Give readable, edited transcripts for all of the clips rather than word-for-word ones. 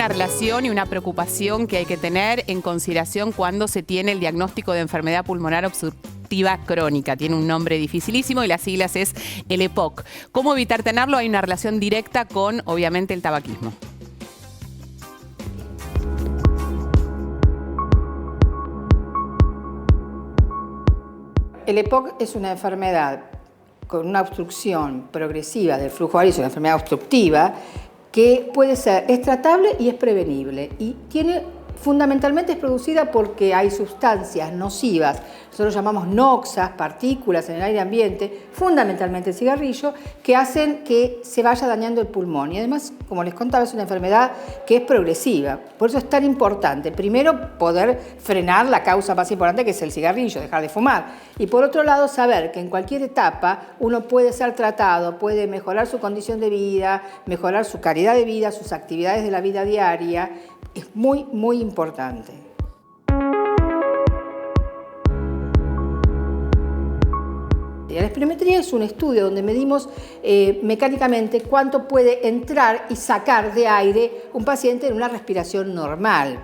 una relación y una preocupación que hay que tener en consideración cuando se tiene el diagnóstico de enfermedad pulmonar obstructiva crónica. Tiene un nombre dificilísimo y las siglas es el EPOC. ¿Cómo evitar tenerlo? Hay una relación directa con, obviamente, el tabaquismo. El EPOC es una enfermedad con una obstrucción progresiva del flujo aéreo, es una enfermedad obstructiva que puede ser, es tratable y es prevenible. Y fundamentalmente es producida porque hay sustancias nocivas, nosotros llamamos noxas, partículas en el aire ambiente, fundamentalmente el cigarrillo, que hacen que se vaya dañando el pulmón. Y además, como les contaba, es una enfermedad que es progresiva. Por eso es tan importante, primero, poder frenar la causa más importante, que es el cigarrillo, dejar de fumar. Y por otro lado, saber que en cualquier etapa uno puede ser tratado, puede mejorar su condición de vida, mejorar su calidad de vida, sus actividades de la vida diaria. Es muy, muy importante. La espirometría es un estudio donde medimos mecánicamente cuánto puede entrar y sacar de aire un paciente en una respiración normal.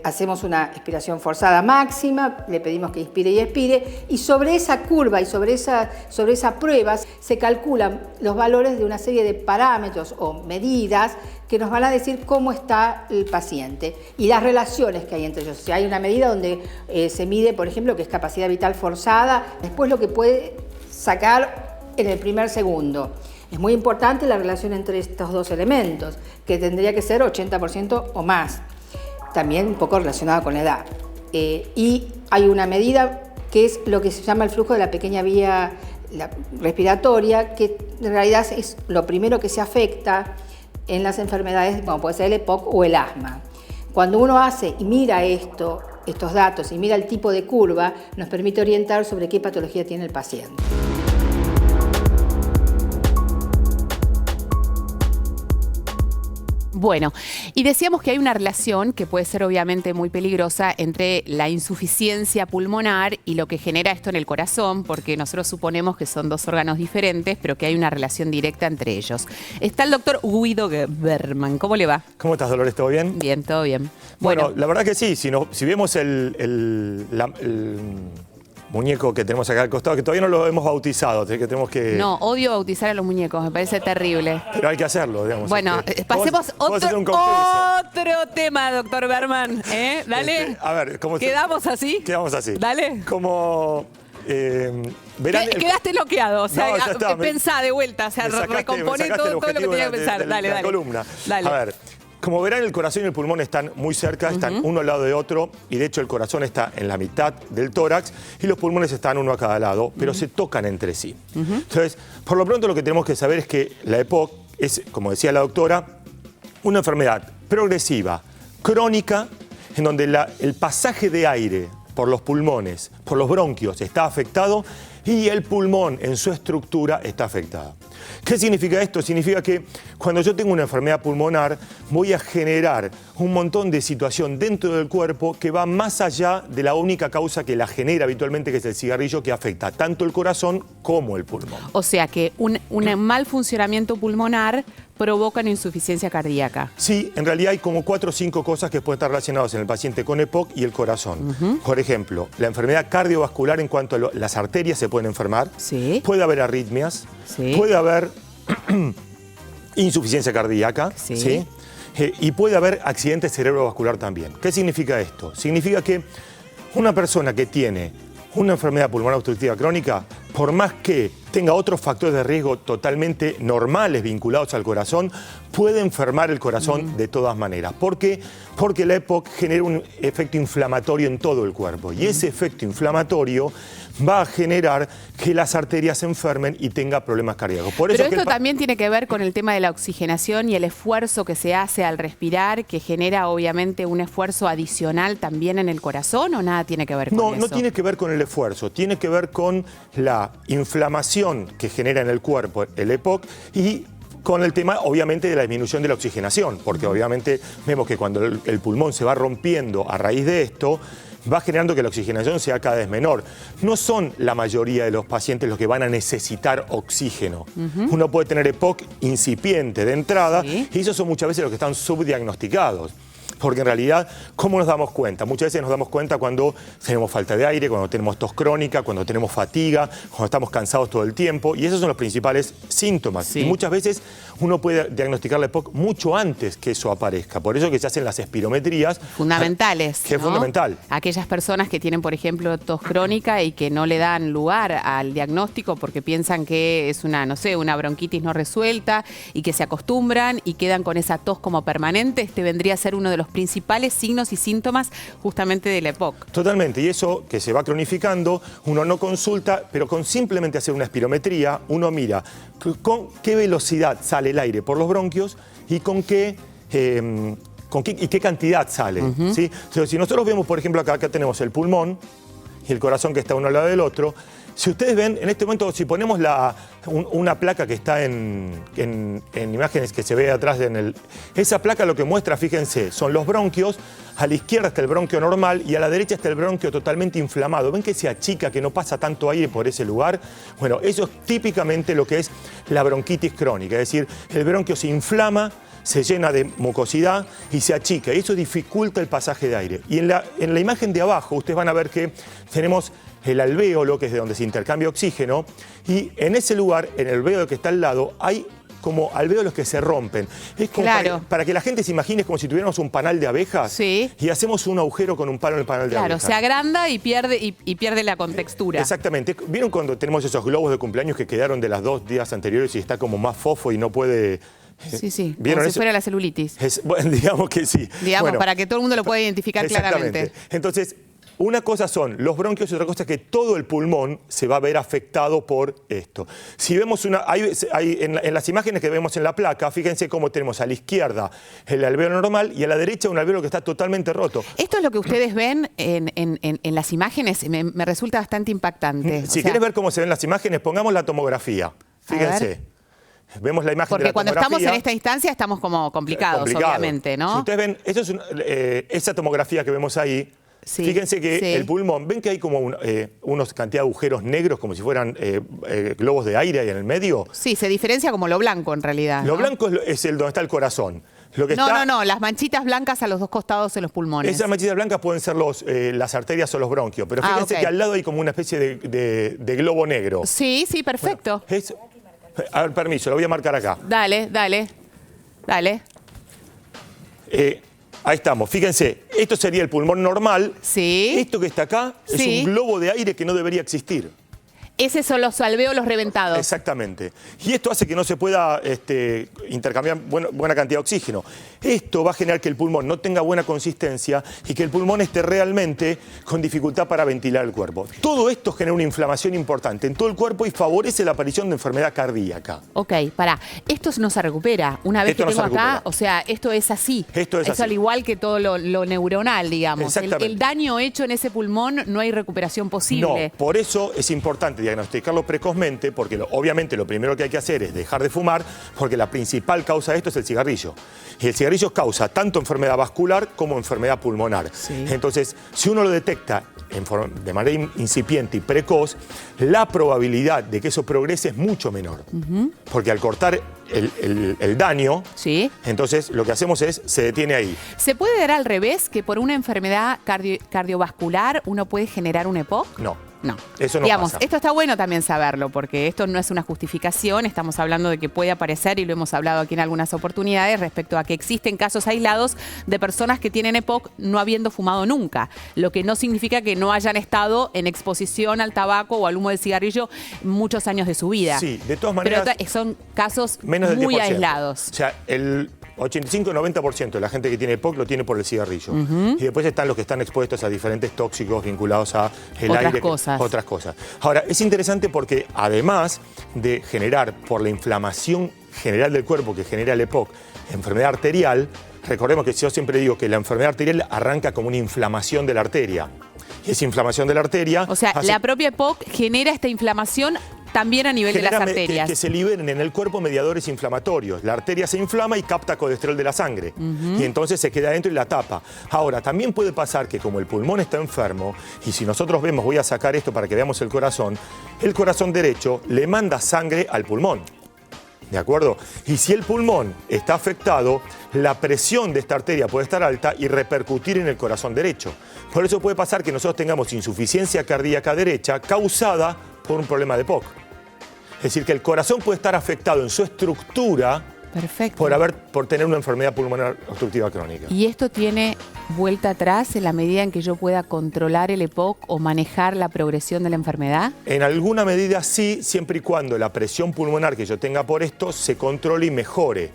Hacemos una expiración forzada máxima, le pedimos que inspire y expire, y sobre esa curva y sobre esa prueba se calculan los valores de una serie de parámetros o medidas que nos van a decir cómo está el paciente y las relaciones que hay entre ellos. O sea, hay una medida donde se mide, por ejemplo, que es capacidad vital forzada, después lo que puede sacar en el primer segundo. Es muy importante la relación entre estos dos elementos, que tendría que ser 80% o más. También un poco relacionada con la edad. Y hay una medida que es lo que se llama el flujo de la pequeña vía respiratoria, que en realidad es lo primero que se afecta en las enfermedades, como puede ser el EPOC o el asma. Cuando uno hace y mira estos datos y mira el tipo de curva, nos permite orientar sobre qué patología tiene el paciente. Bueno, y decíamos que hay una relación que puede ser obviamente muy peligrosa entre la insuficiencia pulmonar y lo que genera esto en el corazón, porque nosotros suponemos que son dos órganos diferentes, pero que hay una relación directa entre ellos. Está el doctor Guido Berman. ¿Cómo le va? ¿Cómo estás, Dolores? ¿Todo bien? Bien, todo bien. Bueno, la verdad que sí. Si vemos el muñeco que tenemos acá al costado, que todavía no lo hemos bautizado, así que tenemos que... No, odio bautizar a los muñecos, me parece terrible. Pero hay que hacerlo, digamos. Bueno, pasemos otro tema, doctor Berman. Dale. A ver, ¿cómo ¿Quedamos así? Quedamos así. Dale. Como... Quedaste bloqueado, o sea, no, pensá de vuelta, o sea, recomponé todo lo que tenía que pensar. Dale. Columna. Dale. A ver, como verán, el corazón y el pulmón están muy cerca, están uno al lado de otro, y de hecho el corazón está en la mitad del tórax y los pulmones están uno a cada lado, pero se tocan entre sí. Entonces, por lo pronto lo que tenemos que saber es que la EPOC es, como decía la doctora, una enfermedad progresiva, crónica, en donde el pasaje de aire por los pulmones, por los bronquios, está afectado y el pulmón en su estructura está afectada. ¿Qué significa esto? Significa que cuando yo tengo una enfermedad pulmonar voy a generar un montón de situación dentro del cuerpo que va más allá de la única causa que la genera habitualmente, que es el cigarrillo, que afecta tanto el corazón como el pulmón. O sea que un mal funcionamiento pulmonar provoca una insuficiencia cardíaca. Sí, en realidad hay como 4 o 5 cosas que pueden estar relacionadas en el paciente con EPOC y el corazón. Por ejemplo, la enfermedad cardiovascular en cuanto a las arterias se pueden enfermar. Sí. Puede haber arritmias. Sí. Puede haber insuficiencia cardíaca. Sí. ¿Sí? Y puede haber accidente cerebrovascular también. ¿Qué significa esto? Significa que una persona que tiene una enfermedad pulmonar obstructiva crónica, por más que tenga otros factores de riesgo totalmente normales vinculados al corazón, puede enfermar el corazón de todas maneras. ¿Por qué? Porque la EPOC genera un efecto inflamatorio en todo el cuerpo. Y ese efecto inflamatorio va a generar que las arterias se enfermen y tenga problemas cardíacos. Por eso Pero esto también tiene que ver con el tema de la oxigenación y el esfuerzo que se hace al respirar, que genera obviamente un esfuerzo adicional también en el corazón, ¿o nada tiene que ver con eso? No tiene que ver con el esfuerzo, tiene que ver con la inflamación que genera en el cuerpo el EPOC y con el tema, obviamente, de la disminución de la oxigenación, porque obviamente vemos que cuando el pulmón se va rompiendo a raíz de esto, va generando que la oxigenación sea cada vez menor. No son la mayoría de los pacientes los que van a necesitar oxígeno. Uno puede tener EPOC incipiente de entrada, y esos son muchas veces los que están subdiagnosticados. Porque en realidad, ¿cómo nos damos cuenta? Muchas veces nos damos cuenta cuando tenemos falta de aire, cuando tenemos tos crónica, cuando tenemos fatiga, cuando estamos cansados todo el tiempo, y esos son los principales síntomas. Sí. Y muchas veces uno puede diagnosticar la EPOC mucho antes que eso aparezca. Por eso que se hacen las espirometrías. Fundamentales, Que es ¿no? fundamental. Aquellas personas que tienen, por ejemplo, tos crónica y que no le dan lugar al diagnóstico porque piensan que es una, no sé, una bronquitis no resuelta y que se acostumbran y quedan con esa tos como permanente, este vendría a ser uno de los principales signos y síntomas justamente de la EPOC. Totalmente, y eso que se va cronificando, uno no consulta, pero con simplemente hacer una espirometría, uno mira con qué velocidad sale el aire por los bronquios y con qué cantidad sale. ¿Sí? Entonces, si nosotros vemos, por ejemplo, acá tenemos el pulmón y el corazón que está uno al lado del otro. Si ustedes ven, en este momento, si ponemos una placa que está en imágenes que se ve atrás, esa placa lo que muestra, fíjense, son los bronquios. A la izquierda está el bronquio normal y a la derecha está el bronquio totalmente inflamado. ¿Ven que se achica, que no pasa tanto aire por ese lugar? Bueno, eso es típicamente lo que es la bronquitis crónica. Es decir, el bronquio se inflama, se llena de mucosidad y se achica. Y eso dificulta el pasaje de aire. Y en la imagen de abajo ustedes van a ver que tenemos el alvéolo, que es de donde se intercambia oxígeno, y en ese lugar, en el alvéolo que está al lado, hay como alvéolos que se rompen. Es como para que la gente se imagine, es como si tuviéramos un panal de abejas, sí, y hacemos un agujero con un palo en el panal de abejas. Claro, se agranda y pierde la contextura. Exactamente. ¿Vieron cuando tenemos esos globos de cumpleaños que quedaron de las 2 días anteriores y está como más fofo y no puede... Sí, ¿Vieron como si fuera la celulitis. Bueno, digamos que sí. Digamos, para que todo el mundo lo pueda identificar claramente. Entonces, una cosa son los bronquios y otra cosa es que todo el pulmón se va a ver afectado por esto. Si vemos en las imágenes que vemos en la placa, fíjense cómo tenemos a la izquierda el alvéolo normal y a la derecha un alvéolo que está totalmente roto. Esto es lo que ustedes ven en las imágenes, me resulta bastante impactante. Si quieres ver cómo se ven las imágenes, pongamos la tomografía. Fíjense. Vemos la imagen de la tomografía. Porque cuando estamos en esta instancia estamos como complicados, obviamente, ¿no? Si ustedes ven, esa tomografía que vemos ahí, sí, fíjense que el pulmón, ven que hay como unos cantidad de agujeros negros como si fueran globos de aire ahí en el medio. Sí, se diferencia como lo blanco en realidad. Lo blanco es donde está el corazón. No, las manchitas blancas a los dos costados de los pulmones. Esas manchitas blancas pueden ser las arterias o los bronquios, pero fíjense que al lado hay como una especie de globo negro. Sí, perfecto. Bueno, a ver, permiso, lo voy a marcar acá. Dale. Ahí estamos, fíjense, esto sería el pulmón normal. Sí. Esto que está acá es un globo de aire que no debería existir. Esos son los alvéolos reventados. Exactamente. Y esto hace que no se pueda intercambiar buena cantidad de oxígeno. Esto va a generar que el pulmón no tenga buena consistencia y que el pulmón esté realmente con dificultad para ventilar el cuerpo. Todo esto genera una inflamación importante en todo el cuerpo y favorece la aparición de enfermedad cardíaca. Ok, esto no se recupera. Una vez que tengo acá, o sea, esto es así. Esto es así. Al igual que todo lo neuronal, digamos. El daño hecho en ese pulmón no hay recuperación posible. No, por eso es importante diagnosticarlo precozmente, porque obviamente lo primero que hay que hacer es dejar de fumar, porque la principal causa de esto es el cigarrillo. Y el cigarrillo causa tanto enfermedad vascular como enfermedad pulmonar. Sí. Entonces, si uno lo detecta de manera incipiente y precoz, la probabilidad de que eso progrese es mucho menor. Porque al cortar el daño, entonces lo que hacemos se detiene ahí. ¿Se puede dar al revés, que por una enfermedad cardiovascular uno puede generar un EPOC? No. Eso no pasa. Esto está bueno también saberlo, porque esto no es una justificación, estamos hablando de que puede aparecer, y lo hemos hablado aquí en algunas oportunidades, respecto a que existen casos aislados de personas que tienen EPOC no habiendo fumado nunca, lo que no significa que no hayan estado en exposición al tabaco o al humo del cigarrillo muchos años de su vida. Sí, de todas maneras. Pero son casos menos del 10%. Muy aislados. O sea, el 85-90% de la gente que tiene EPOC lo tiene por el cigarrillo. Y después están los que están expuestos a diferentes tóxicos vinculados a el aire. Otras cosas. Ahora, es interesante porque además de generar por la inflamación general del cuerpo que genera el EPOC, enfermedad arterial, recordemos que yo siempre digo que la enfermedad arterial arranca como una inflamación de la arteria. Y esa inflamación de la arteria... O sea, la propia EPOC genera esta inflamación también a nivel de las genera arterias. que se liberen en el cuerpo mediadores inflamatorios. La arteria se inflama y capta colesterol de la sangre. Y entonces se queda adentro y la tapa. Ahora, también puede pasar que como el pulmón está enfermo, y si nosotros vemos, voy a sacar esto para que veamos el corazón derecho le manda sangre al pulmón. ¿De acuerdo? Y si el pulmón está afectado, la presión de esta arteria puede estar alta y repercutir en el corazón derecho. Por eso puede pasar que nosotros tengamos insuficiencia cardíaca derecha causada por un problema de POC. Es decir, que el corazón puede estar afectado en su estructura. Perfecto. Por tener una enfermedad pulmonar obstructiva crónica. ¿Y esto tiene vuelta atrás en la medida en que yo pueda controlar el EPOC o manejar la progresión de la enfermedad? En alguna medida sí, siempre y cuando la presión pulmonar que yo tenga por esto se controle y mejore.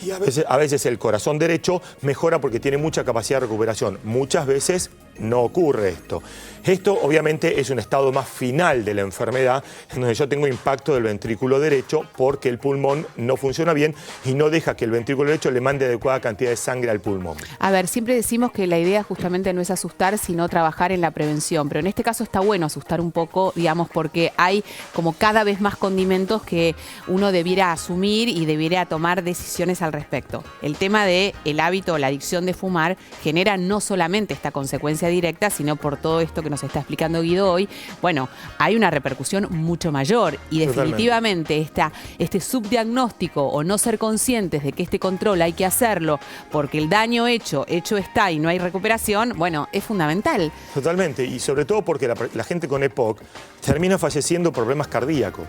Y a veces el corazón derecho mejora porque tiene mucha capacidad de recuperación. Muchas veces no ocurre esto. Esto obviamente es un estado más final de la enfermedad, en donde yo tengo impacto del ventrículo derecho porque el pulmón no funciona bien y no deja que el ventrículo derecho le mande adecuada cantidad de sangre al pulmón. A ver, siempre decimos que la idea justamente no es asustar, sino trabajar en la prevención. Pero en este caso está bueno asustar un poco, digamos, porque hay como cada vez más condimentos que uno debiera asumir y debiera tomar decisiones al respecto. El tema del hábito o la adicción de fumar genera no solamente esta consecuencia directa, sino por todo esto que nos está explicando Guido hoy, bueno, hay una repercusión mucho mayor y definitivamente este subdiagnóstico o no ser conscientes de que este control hay que hacerlo porque el daño hecho está y no hay recuperación, bueno, es fundamental. Totalmente, y sobre todo porque la gente con EPOC termina falleciendo por problemas cardíacos,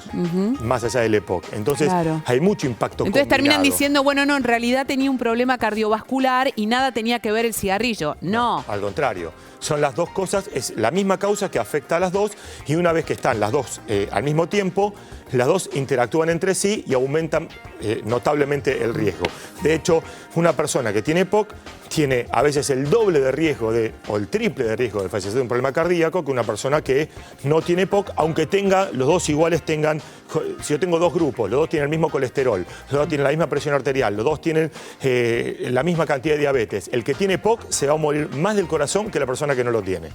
más allá del EPOC. Entonces hay mucho impacto Entonces combinado. terminan diciendo, bueno, no, en realidad tenía un problema cardiovascular y nada tenía que ver el cigarrillo. No. Al contrario. Son las dos cosas, es la misma causa que afecta a las dos y una vez que están las dos al mismo tiempo, las dos interactúan entre sí y aumentan notablemente el riesgo. De hecho, una persona que tiene EPOC tiene a veces el doble de riesgo o el triple de riesgo de fallecer de un problema cardíaco que una persona que no tiene EPOC, aunque los dos iguales tengan, si yo tengo dos grupos, los dos tienen el mismo colesterol, los dos tienen la misma presión arterial, los dos tienen la misma cantidad de diabetes. El que tiene EPOC se va a morir más del corazón que la persona que no lo tiene.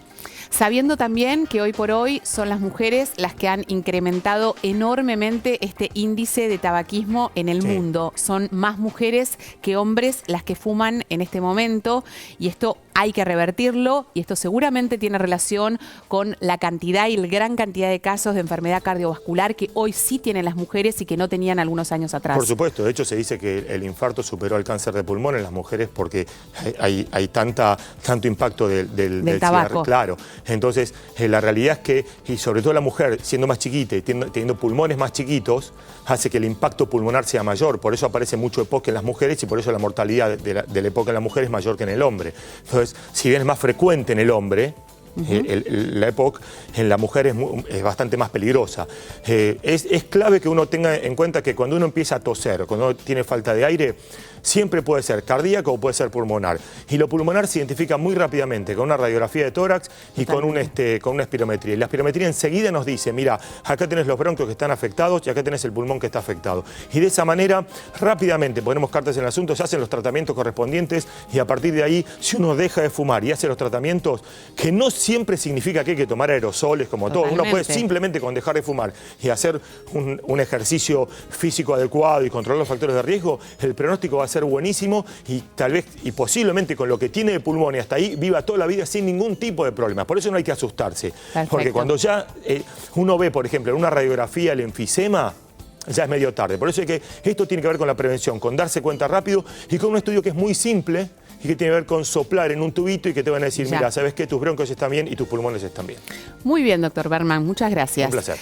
Sabiendo también que hoy por hoy son las mujeres las que han incrementado enormemente este índice de tabaquismo en el mundo. Son más mujeres que hombres las que fuman en este momento y esto hay que revertirlo y esto seguramente tiene relación con la cantidad y la gran cantidad de casos de enfermedad cardiovascular que hoy sí tienen las mujeres y que no tenían algunos años atrás. Por supuesto, de hecho se dice que el infarto superó al cáncer de pulmón en las mujeres porque hay tanto impacto del tabaco. Claro. Entonces, la realidad es que, y sobre todo la mujer, siendo más chiquita y teniendo pulmones más chiquitos, hace que el impacto pulmonar sea mayor. Por eso aparece mucho EPOC en las mujeres y por eso la mortalidad del EPOC en la mujer es mayor que en el hombre. Entonces, si bien es más frecuente en el hombre, la EPOC en la mujer es bastante más peligrosa. Es clave que uno tenga en cuenta que cuando uno empieza a toser, cuando uno tiene falta de aire, siempre puede ser cardíaco o puede ser pulmonar. Y lo pulmonar se identifica muy rápidamente con una radiografía de tórax y con una espirometría. Y la espirometría enseguida nos dice, mira, acá tenés los bronquios que están afectados y acá tenés el pulmón que está afectado. Y de esa manera, rápidamente ponemos cartas en el asunto, se hacen los tratamientos correspondientes y a partir de ahí, si uno deja de fumar y hace los tratamientos, que no siempre significa que hay que tomar aerosoles como todo. Uno puede simplemente con dejar de fumar y hacer un ejercicio físico adecuado y controlar los factores de riesgo, el pronóstico va a ser buenísimo y tal vez y posiblemente con lo que tiene de pulmón y hasta ahí viva toda la vida sin ningún tipo de problema. Por eso no hay que asustarse. Perfecto. Porque cuando ya uno ve, por ejemplo, en una radiografía el enfisema, ya es medio tarde. Por eso es que esto tiene que ver con la prevención, con darse cuenta rápido y con un estudio que es muy simple y que tiene que ver con soplar en un tubito y que te van a decir, mira, ¿sabes qué? Tus bronquios están bien y tus pulmones están bien. Muy bien, doctor Berman. Muchas gracias. Un placer.